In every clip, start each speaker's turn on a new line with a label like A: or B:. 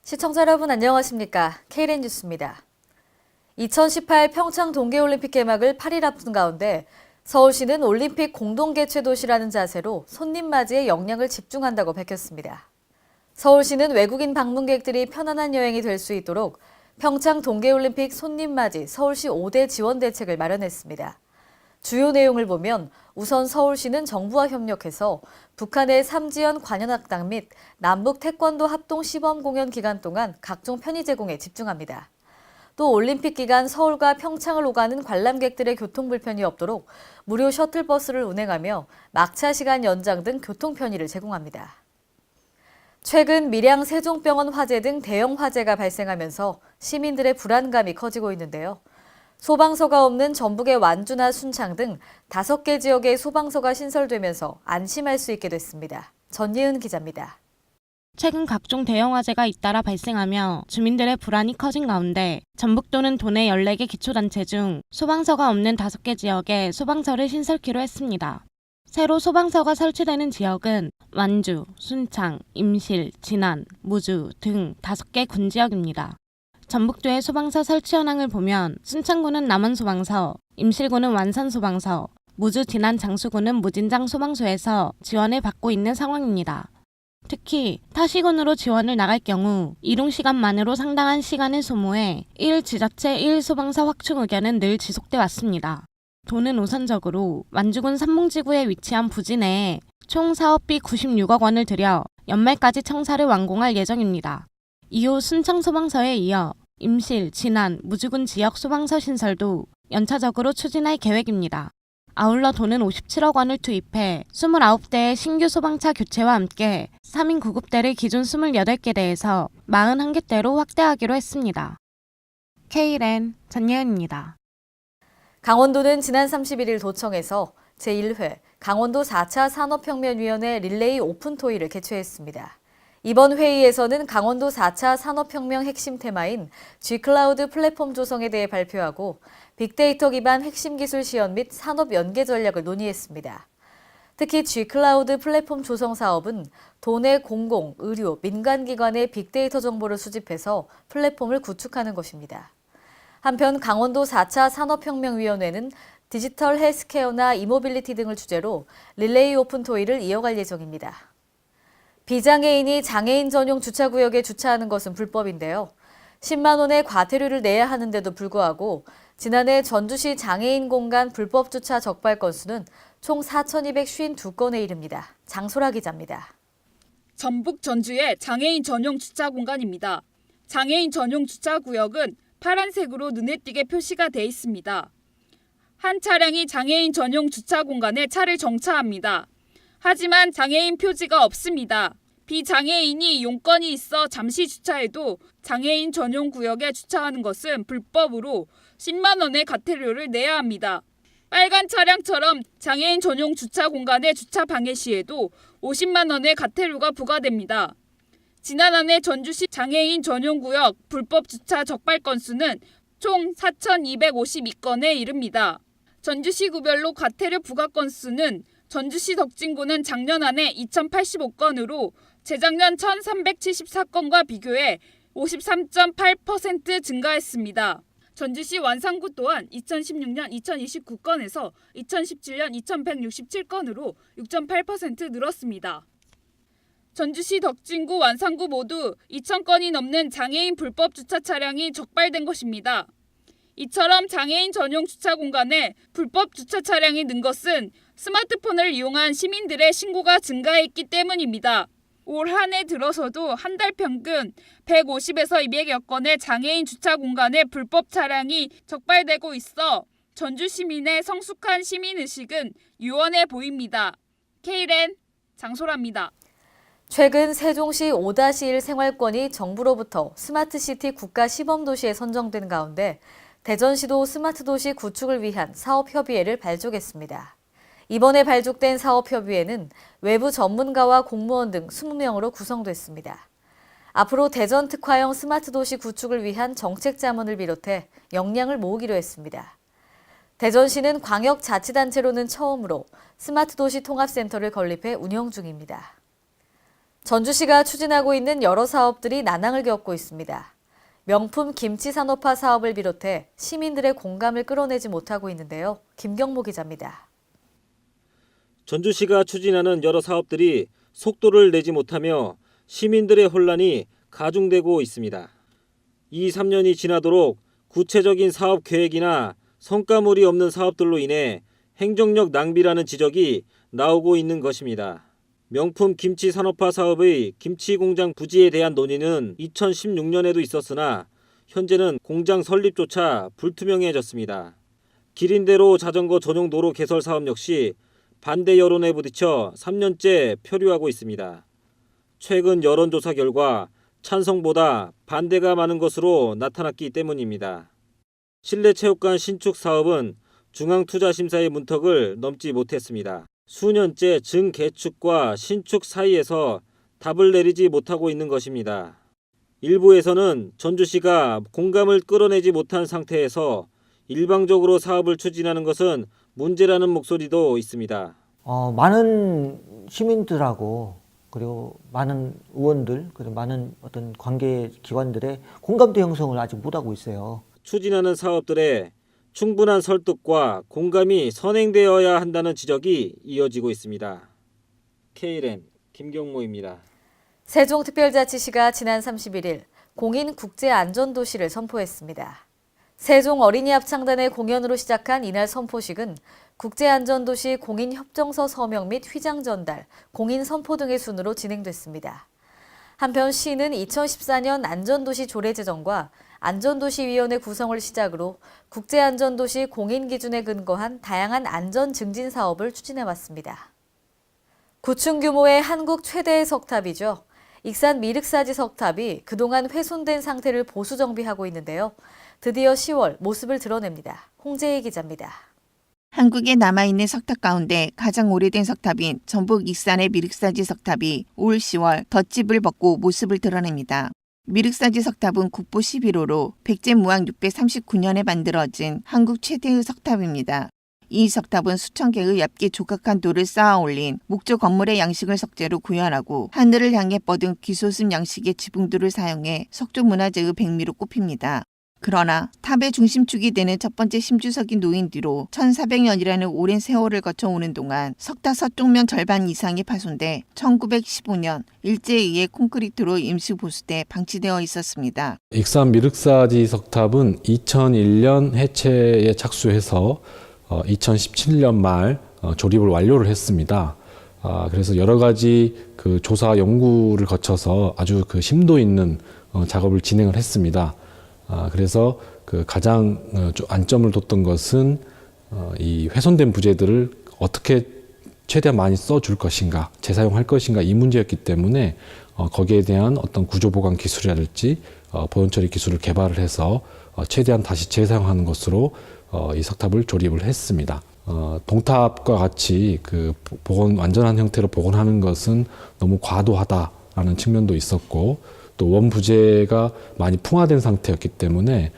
A: 시청자 여러분 안녕하십니까? K랜 뉴스입니다. 2018 평창 동계올림픽 개막을 8일 앞둔 가운데 서울시는 올림픽 공동개최 도시라는 자세로 손님 맞이에 역량을 집중한다고 밝혔습니다. 서울시는 외국인 방문객들이 편안한 여행이 될 수 있도록 평창 동계올림픽 손님 맞이 서울시 5대 지원 대책을 마련했습니다. 주요 내용을 보면 우선 서울시는 정부와 협력해서 북한의 삼지연 관현악당 및 남북 태권도 합동 시범 공연 기간 동안 각종 편의 제공에 집중합니다. 또 올림픽 기간 서울과 평창을 오가는 관람객들의 교통 불편이 없도록 무료 셔틀버스를 운행하며 막차 시간 연장 등 교통 편의를 제공합니다. 최근 밀양 세종병원 화재 등 대형 화재가 발생하면서 시민들의 불안감이 커지고 있는데요. 소방서가 없는 전북의 완주나 순창 등 5개 지역에 소방서가 신설되면서 안심할 수 있게 됐습니다. 전예은 기자입니다.
B: 최근 각종 대형 화재가 잇따라 발생하며 주민들의 불안이 커진 가운데 전북도는 도내 14개 기초단체 중 소방서가 없는 5개 지역에 소방서를 신설키로 했습니다. 새로 소방서가 설치되는 지역은 완주, 순창, 임실, 진안, 무주 등 5개 군지역입니다. 전북도의 소방서 설치 현황을 보면 순창구는 남원소방서, 임실구는 완산소방서, 무주 진안 장수구는 무진장 소방서에서 지원을 받고 있는 상황입니다. 특히 타시군으로 지원을 나갈 경우 이동 시간만으로 상당한 시간을 소모해 1지자체 1소방서 확충 의견은 늘 지속돼 왔습니다. 도는 우선적으로 완주군 삼봉지구에 위치한 부지 내에 총 사업비 96억 원을 들여 연말까지 청사를 완공할 예정입니다. 이후 순창소방서에 이어 임실, 진안, 무주군 지역 소방서 신설도 연차적으로 추진할 계획입니다. 아울러 도는 57억 원을 투입해 29대의 신규 소방차 교체와 함께 3인 구급대를 기존 28개 대에서 41개 대로 확대하기로 했습니다. K랜 전예은입니다.
A: 강원도는 지난 31일 도청에서 제1회 강원도 4차 산업혁명위원회 릴레이 오픈토의를 개최했습니다. 이번 회의에서는 강원도 4차 산업혁명 핵심 테마인 G클라우드 플랫폼 조성에 대해 발표하고 빅데이터 기반 핵심 기술 시연 및 산업 연계 전략을 논의했습니다. 특히 G클라우드 플랫폼 조성 사업은 도내 공공, 의료, 민간기관의 빅데이터 정보를 수집해서 플랫폼을 구축하는 것입니다. 한편 강원도 4차 산업혁명위원회는 디지털 헬스케어나 이모빌리티 등을 주제로 릴레이 오픈 토의를 이어갈 예정입니다. 비장애인이 장애인 전용 주차구역에 주차하는 것은 불법인데요. 10만 원의 과태료를 내야 하는데도 불구하고 지난해 전주시 장애인 공간 불법 주차 적발 건수는 총 4,252건에 이릅니다. 장소라 기자입니다.
C: 전북 전주의 장애인 전용 주차 공간입니다. 장애인 전용 주차 구역은 파란색으로 눈에 띄게 표시가 돼 있습니다. 한 차량이 장애인 전용 주차 공간에 차를 정차합니다. 하지만 장애인 표지가 없습니다. 비장애인이 용건이 있어 잠시 주차해도 장애인 전용 구역에 주차하는 것은 불법으로 10만 원의 과태료를 내야 합니다. 빨간 차량처럼 장애인 전용 주차 공간에 주차 방해 시에도 50만 원의 과태료가 부과됩니다. 지난 한 해 전주시 장애인 전용 구역 불법 주차 적발 건수는 총 4,252건에 이릅니다. 전주시 구별로 과태료 부과 건수는 전주시 덕진구는 작년 한 해 2,085건으로 재작년 1,374건과 비교해 53.8% 증가했습니다. 전주시 완산구 또한 2016년 2,029건에서 2017년 2,167건으로 6.8% 늘었습니다. 전주시 덕진구, 완산구 모두 2,000건이 넘는 장애인 불법 주차 차량이 적발된 것입니다. 이처럼 장애인 전용 주차 공간에 불법 주차 차량이 는 것은 스마트폰을 이용한 시민들의 신고가 증가했기 때문입니다. 올 한 해 들어서도 한 달 평균 150에서 200여 건의 장애인 주차 공간에 불법 차량이 적발되고 있어 전주 시민의 성숙한 시민의식은 유연해 보입니다. K랜 장소라입니다.
A: 최근 세종시 5-1 생활권이 정부로부터 스마트시티 국가시범도시에 선정된 가운데 대전시도 스마트도시 구축을 위한 사업협의회를 발족했습니다. 이번에 발족된 사업협의회는 외부 전문가와 공무원 등 20명으로 구성됐습니다. 앞으로 대전 특화형 스마트도시 구축을 위한 정책 자문을 비롯해 역량을 모으기로 했습니다. 대전시는 광역자치단체로는 처음으로 스마트도시 통합센터를 건립해 운영 중입니다. 전주시가 추진하고 있는 여러 사업들이 난항을 겪고 있습니다. 명품 김치 산업화 사업을 비롯해 시민들의 공감을 끌어내지 못하고 있는데요. 김경모 기자입니다.
D: 전주시가 추진하는 여러 사업들이 속도를 내지 못하며 시민들의 혼란이 가중되고 있습니다. 2, 3년이 지나도록 구체적인 사업 계획이나 성과물이 없는 사업들로 인해 행정력 낭비라는 지적이 나오고 있는 것입니다. 명품 김치 산업화 사업의 김치 공장 부지에 대한 논의는 2016년에도 있었으나 현재는 공장 설립조차 불투명해졌습니다. 기린대로 자전거 전용 도로 개설 사업 역시 반대 여론에 부딪혀 3년째 표류하고 있습니다. 최근 여론조사 결과 찬성보다 반대가 많은 것으로 나타났기 때문입니다. 실내체육관 신축 사업은 중앙투자심사의 문턱을 넘지 못했습니다. 수년째 증개축과 신축 사이에서 답을 내리지 못하고 있는 것입니다. 일부에서는 전주시가 공감을 끌어내지 못한 상태에서 일방적으로 사업을 추진하는 것은 문제라는 목소리도 있습니다.
E: 많은 시민들하고 그리고 많은 의원들 그리고 많은 어떤 관계 기관들의 공감대 형성을 아직 못하고 있어요.
D: 추진하는 사업들에 충분한 설득과 공감이 선행되어야 한다는 지적이 이어지고 있습니다. KLM 김경모입니다.
A: 세종특별자치시가 지난 31일 공인 국제안전도시를 선포했습니다. 세종 어린이합창단의 공연으로 시작한 이날 선포식은 국제안전도시 공인협정서 서명 및 휘장 전달, 공인 선포 등의 순으로 진행됐습니다. 한편 시는 2014년 안전도시 조례 제정과 안전도시위원회 구성을 시작으로 국제안전도시 공인기준에 근거한 다양한 안전 증진 사업을 추진해왔습니다. 9층 규모의 한국 최대의 석탑이죠. 익산 미륵사지 석탑이 그동안 훼손된 상태를 보수 정비하고 있는데요. 드디어 10월 모습을 드러냅니다. 홍재희 기자입니다.
F: 한국에 남아있는 석탑 가운데 가장 오래된 석탑인 전북 익산의 미륵사지 석탑이 올 10월 덧집을 벗고 모습을 드러냅니다. 미륵사지 석탑은 국보 11호로 백제무왕 639년에 만들어진 한국 최대의 석탑입니다. 이 석탑은 수천 개의 얇게 조각한 돌을 쌓아 올린 목조 건물의 양식을 석재로 구현하고 하늘을 향해 뻗은 귀소슴 양식의 지붕들을 사용해 석조 문화재의 백미로 꼽힙니다. 그러나 탑의 중심축이 되는 첫 번째 심주석이 놓인 뒤로 1400년이라는 오랜 세월을 거쳐 오는 동안 석탑 서쪽면 절반 이상이 파손돼 1915년 일제에 의해 콘크리트로 임시 보수돼 방치되어 있었습니다.
G: 익산 미륵사지 석탑은 2001년 해체에 착수해서 2017년 말 조립을 완료를 했습니다. 그래서 여러 가지 그 조사 연구를 거쳐서 아주 그 심도 있는 작업을 진행을 했습니다. 그래서 그 가장 안점을 뒀던 것은 이 훼손된 부재들을 어떻게 최대한 많이 써줄 것인가, 재사용할 것인가 이 문제였기 때문에 거기에 대한 어떤 구조보강 기술이랄지 보존 처리 기술을 개발을 해서 최대한 다시 재사용하는 것으로 이 석탑을 조립을 했습니다. 동탑과 같이 그 완전한 형태로 복원하는 것은 너무 과도하다라는 측면도 있었고 또 원 부재가 많이 풍화된 상태였기 때문에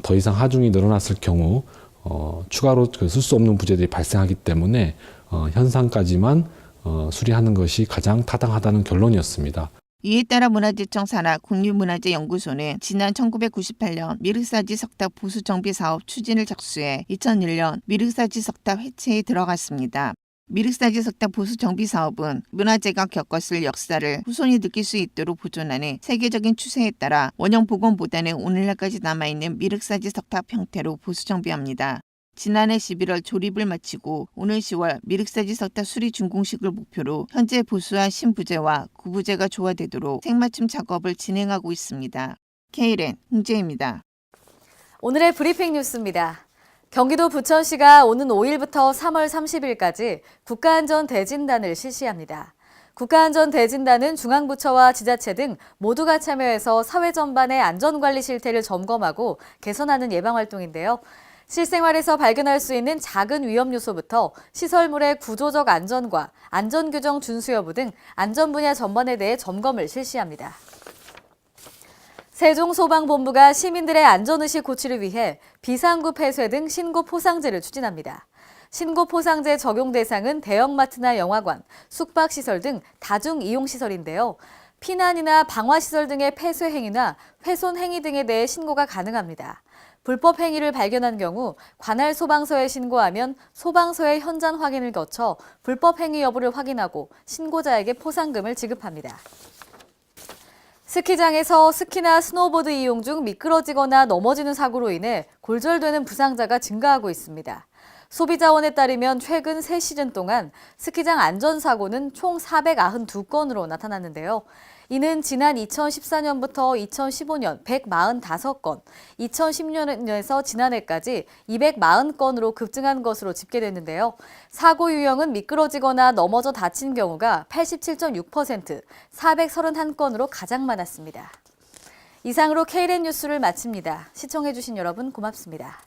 G: 더 이상 하중이 늘어났을 경우 추가로 쓸 수 없는 부재들이 발생하기 때문에 현상까지만 수리하는 것이 가장 타당하다는 결론이었습니다.
F: 이에 따라 문화재청 산하 국립문화재연구소는 지난 1998년 미륵사지 석탑 보수 정비 사업 추진을 착수해 2001년 미륵사지 석탑 해체에 들어갔습니다. 미륵사지 석탑 보수 정비 사업은 문화재가 겪었을 역사를 후손이 느낄 수 있도록 보존하는 세계적인 추세에 따라 원형 복원보다는 오늘날까지 남아있는 미륵사지 석탑 형태로 보수 정비합니다. 지난해 11월 조립을 마치고 오늘 10월 미륵사지 석탑 수리 준공식을 목표로 현재 보수한 신부재와 구부재가 조화되도록 색맞춤 작업을 진행하고 있습니다. KLN 홍재입니다.
A: 오늘의 브리핑 뉴스입니다. 경기도 부천시가 오는 5일부터 3월 30일까지 국가안전대진단을 실시합니다. 국가안전대진단은 중앙부처와 지자체 등 모두가 참여해서 사회 전반의 안전관리 실태를 점검하고 개선하는 예방활동인데요. 실생활에서 발견할 수 있는 작은 위험 요소부터 시설물의 구조적 안전과 안전규정 준수 여부 등 안전 분야 전반에 대해 점검을 실시합니다. 세종소방본부가 시민들의 안전의식 고취를 위해 비상구 폐쇄 등 신고 포상제를 추진합니다. 신고 포상제 적용 대상은 대형마트나 영화관, 숙박시설 등 다중이용시설인데요. 피난이나 방화시설 등의 폐쇄 행위나 훼손 행위 등에 대해 신고가 가능합니다. 불법 행위를 발견한 경우 관할 소방서에 신고하면 소방서의 현장 확인을 거쳐 불법 행위 여부를 확인하고 신고자에게 포상금을 지급합니다. 스키장에서 스키나 스노보드 이용 중 미끄러지거나 넘어지는 사고로 인해 골절되는 부상자가 증가하고 있습니다. 소비자원에 따르면 최근 3시즌 동안 스키장 안전사고는 총 492건으로 나타났는데요. 이는 지난 2014년부터 2015년 145건, 2010년에서 지난해까지 240건으로 급증한 것으로 집계됐는데요. 사고 유형은 미끄러지거나 넘어져 다친 경우가 87.6%, 431건으로 가장 많았습니다. 이상으로 K랜 뉴스를 마칩니다. 시청해주신 여러분 고맙습니다.